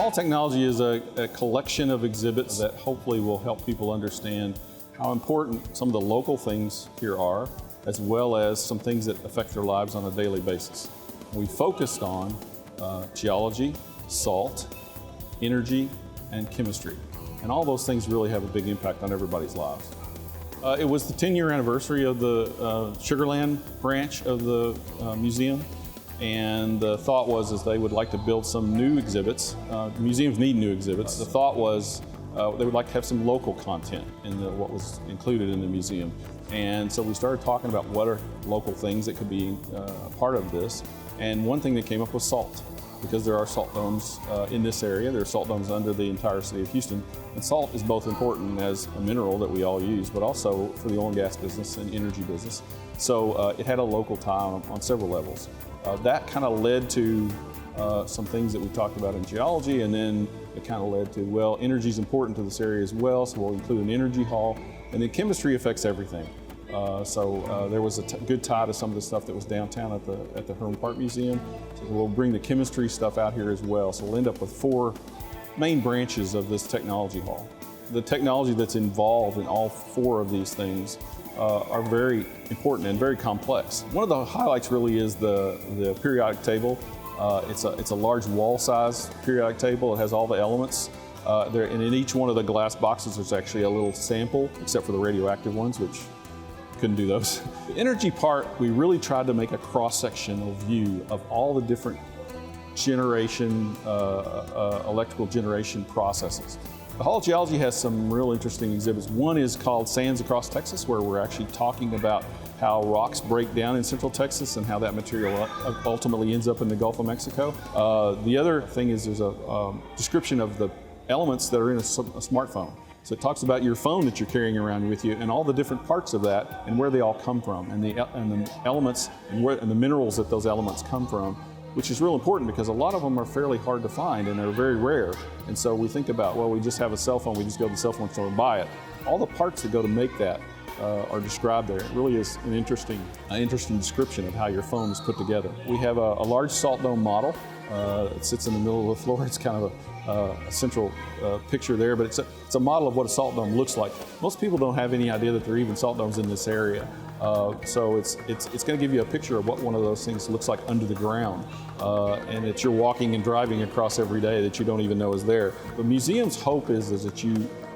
Hall Technology is a collection of exhibits that hopefully will help people understand how important some of the local things here are, as well as some things that affect their lives on a daily basis. We focused on geology, salt, energy, and chemistry. And all those things really have a big impact on everybody's lives. It was the 10-year anniversary of the Sugarland branch of the museum. And the thought was they would like to build some new exhibits. Museums need new exhibits. The thought was they would like to have some local content in what was included in the museum. And so we started talking about what are local things that could be a part of this. And one thing that came up was salt, because there are salt domes in this area. There are salt domes under the entire city of Houston. And salt is both important as a mineral that we all use, but also for the oil and gas business and energy business. So it had a local tie on several levels. That kind of led to some things that we talked about in geology, and then it kind of led to, well, energy is important to this area as well, so we'll include an energy hall. And then chemistry affects everything. So there was a good tie to some of the stuff that was downtown at the Herman Park Museum. So we'll bring the chemistry stuff out here as well. So we'll end up with 4 main branches of this technology hall. The technology that's involved in all 4 of these things are very important and very complex. One of the highlights really is the periodic table. It's a large wall-sized periodic table. It has all the elements. And in each one of the glass boxes, there's actually a little sample, except for the radioactive ones, which couldn't do those. The energy part, we really tried to make a cross-sectional view of all the different electrical generation processes. The Hall of Geology has some real interesting exhibits. One is called Sands Across Texas, where we're actually talking about how rocks break down in Central Texas and how that material ultimately ends up in the Gulf of Mexico. The other thing is there's a description of the elements that are in a smartphone. So it talks about your phone that you're carrying around with you and all the different parts of that and where they all come from, and the elements and the minerals that those elements come from, which is real important because a lot of them are fairly hard to find and they're very rare. And so we think about, well, we just have a cell phone, we just go to the cell phone store and buy it. All the parts that go to make that are described there. It really is an interesting description of how your phone is put together. We have a large salt dome model. It sits in the middle of the floor. It's kind of a central picture there, but it's a model of what a salt dome looks like. Most people don't have any idea that there are even salt domes in this area. So it's going to give you a picture of what one of those things looks like under the ground, and that you're walking and driving across every day that you don't even know is there. The museum's hope is that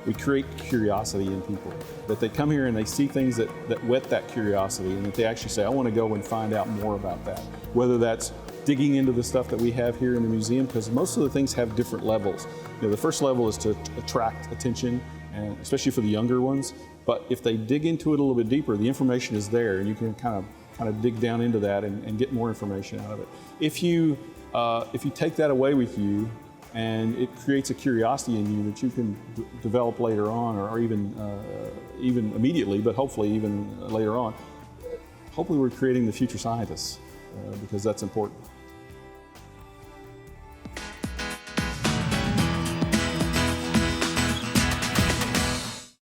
we create curiosity in people, that they come here and they see things that whet that curiosity, and that they actually say, I want to go and find out more about that. Whether that's digging into the stuff that we have here in the museum, because most of the things have different levels. The first level is to attract attention, and especially for the younger ones. But if they dig into it a little bit deeper, the information is there, and you can kind of dig down into that and get more information out of it. If you take that away with you, and it creates a curiosity in you that you can develop later on, or even immediately, but hopefully even later on. Hopefully we're creating the future scientists, because that's important.